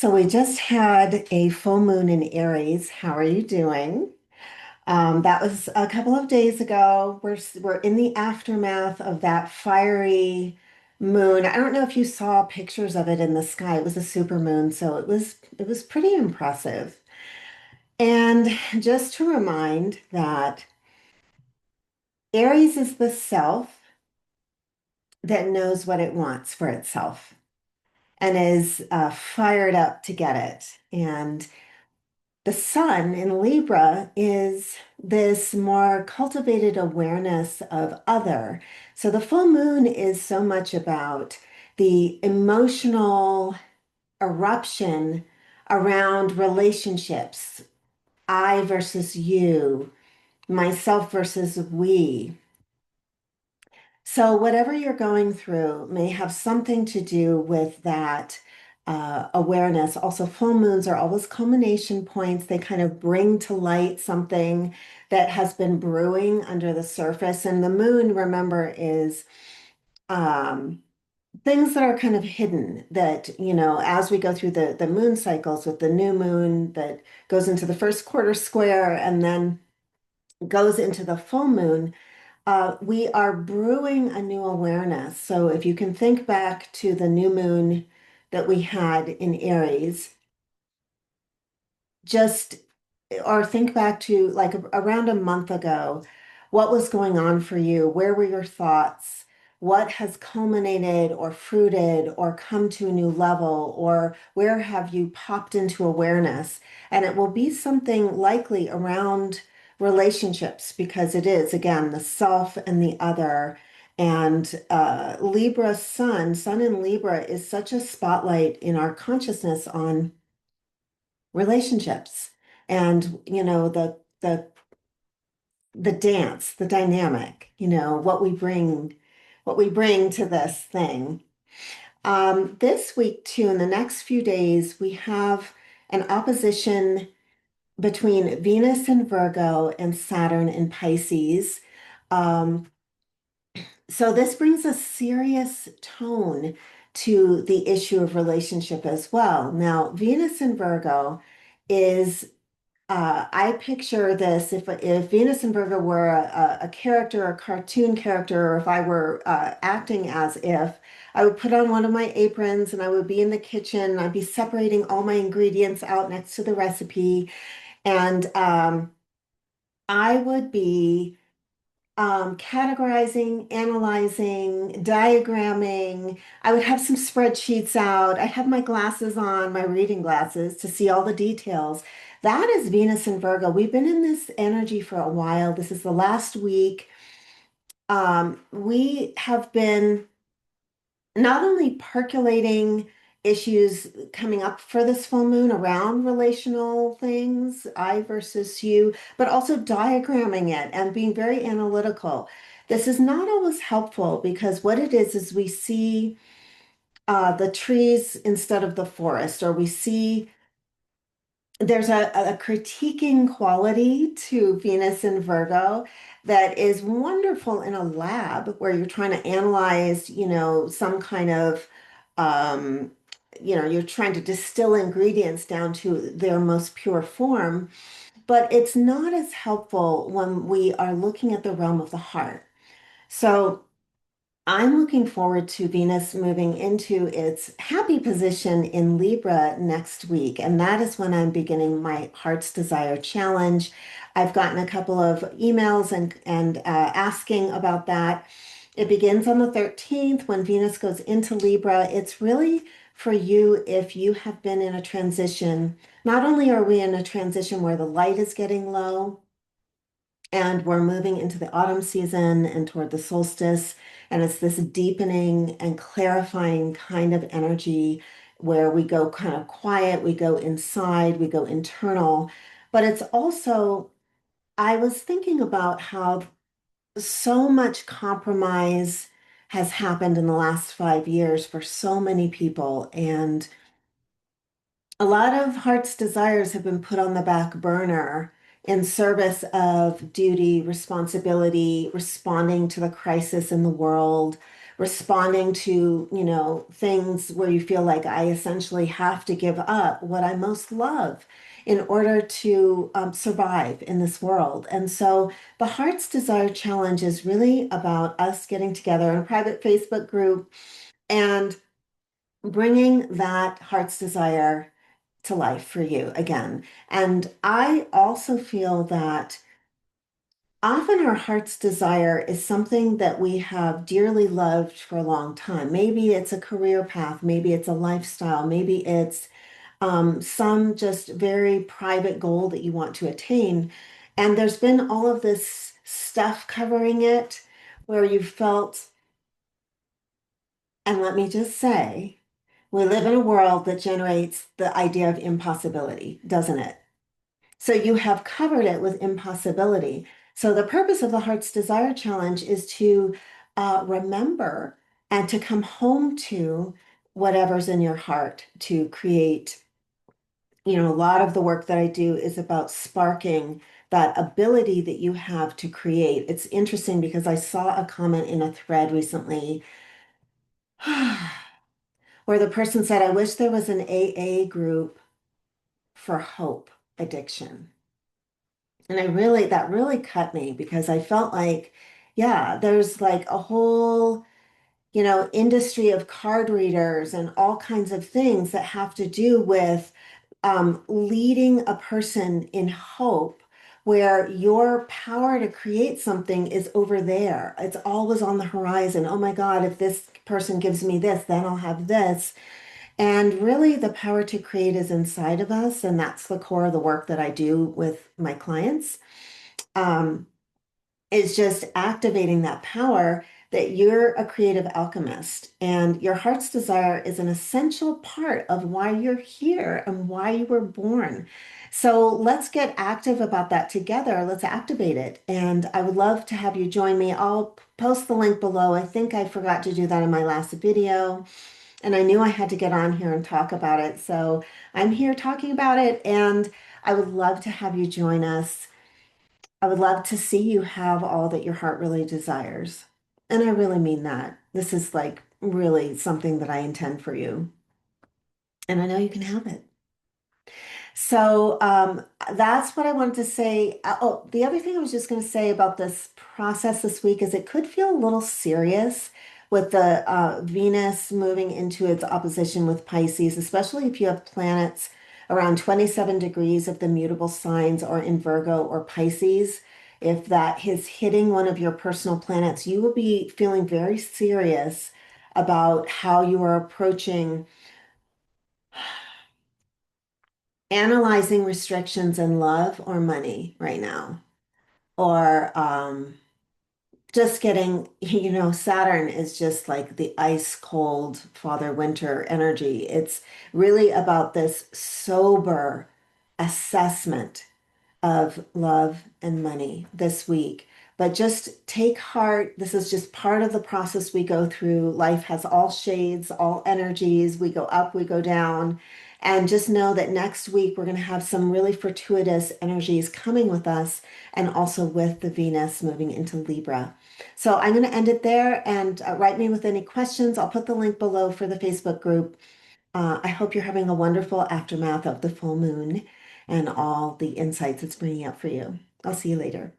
So we just had a full moon in Aries. How are you doing? That was a couple of days ago. We're in the aftermath of that fiery moon. I don't know if you saw pictures of it in the sky. It was a super moon, so it was pretty impressive. And just to remind that Aries is the self that knows what it wants for itself and is fired up to get it. And the sun in Libra is this more cultivated awareness of other. So the full moon is so much about the emotional eruption around relationships, I versus you, myself versus we. So, whatever you're going through may have something to do with that awareness. Also, full moons are always culmination points. They kind of bring to light something that has been brewing under the surface. And the moon, remember, is um, things that are kind of hidden that, as we go through the moon cycles with the new moon that goes into the first quarter square and then goes into the full moon, we are brewing a new awareness. So if you can think back to the new moon that we had in Aries, just or think back to like around a month ago, what was going on for you? Where were your thoughts? What has culminated or fruited or come to a new level? Or where have you popped into awareness? And it will be something likely around relationships because it is, again, the self and the other. And Libra sun in Libra is such a spotlight in our consciousness on relationships and the dance, the dynamic, what we bring to this thing. This week too, in the next few days, we have an opposition between Venus in Virgo and Saturn in Pisces. Um, so this brings a serious tone to the issue of relationship as well. Now, Venus in Virgo is I picture this if Venus and Virgo were a character, a cartoon character, or if I were acting as if, I would put on one of my aprons and I would be in the kitchen. I'd be separating all my ingredients out next to the recipe, and I would be categorizing, analyzing, diagramming. I would have some spreadsheets out. I have my glasses on, my reading glasses, to see all the details. That is Venus and Virgo. We've been in this energy for a while. This is the last week. We have been not only percolating issues coming up for this full moon around relational things, I versus you, but also diagramming it and being very analytical. This is not always helpful because what it is we see the trees instead of the forest, or we see there's a critiquing quality to Venus and Virgo that is wonderful in a lab where you're trying to analyze, some kind of, um, you're trying to distill ingredients down to their most pure form, but it's not as helpful when we are looking at the realm of the heart. So I'm looking forward to Venus moving into its happy position in Libra next week. And that is when I'm beginning my Heart's Desire Challenge. I've gotten a couple of emails and asking about that. It begins on the 13th when Venus goes into Libra. It's really for you if you have been in a transition. Not only are we in a transition where the light is getting low, and we're moving into the autumn season and toward the solstice. And it's this deepening and clarifying kind of energy where we go kind of quiet, we go inside, we go internal. But it's also, I was thinking about how so much compromise has happened in the last 5 years for so many people. And a lot of heart's desires have been put on the back burner in service of duty, responsibility, responding to the crisis in the world, responding to, things where you feel like I essentially have to give up what I most love in order to survive in this world. And so the Heart's Desire Challenge is really about us getting together in a private Facebook group and bringing that heart's desire to life for you again. And I also feel that often our heart's desire is something that we have dearly loved for a long time. Maybe it's a career path, maybe it's a lifestyle, maybe it's some just very private goal that you want to attain. And there's been all of this stuff covering it where you felt, and let me just say, we live in a world that generates the idea of impossibility, doesn't it? So you have covered it with impossibility. So the purpose of the Heart's Desire Challenge is to remember and to come home to whatever's in your heart to create. A lot of the work that I do is about sparking that ability that you have to create. It's interesting because I saw a comment in a thread recently where the person said, I wish there was an AA group for hope addiction. And that really cut me because I felt like, yeah, there's like a whole, industry of card readers and all kinds of things that have to do with leading a person in hope where your power to create something is over there. It's always on the horizon. Oh my God, if this person gives me this, then I'll have this. And really, the power to create is inside of us. And that's the core of the work that I do with my clients. Um, is just activating that power that you're a creative alchemist and your heart's desire is an essential part of why you're here and why you were born. So let's get active about that together. Let's activate it. And I would love to have you join me. I'll post the link below. I think I forgot to do that in my last video. And I knew I had to get on here and talk about it. So I'm here talking about it. And I would love to have you join us. I would love to see you have all that your heart really desires. And I really mean that. This is like really something that I intend for you. And I know you can have it. So that's what I wanted to say. Oh, the other thing I was just going to say about this process this week is it could feel a little serious with the Venus moving into its opposition with Pisces, especially if you have planets around 27 degrees of the mutable signs or in Virgo or Pisces. If that is hitting one of your personal planets, you will be feeling very serious about how you are approaching analyzing restrictions in love or money right now, or just getting, Saturn is just like the ice cold Father Winter energy. It's really about this sober assessment of love and money this week. But just take heart. This is just part of the process we go through. Life has all shades, all energies. We go up, we go down. And just know that next week we're going to have some really fortuitous energies coming with us and also with the Venus moving into Libra. So I'm going to end it there and write me with any questions. I'll put the link below for the Facebook group. I hope you're having a wonderful aftermath of the full moon and all the insights it's bringing up for you. I'll see you later.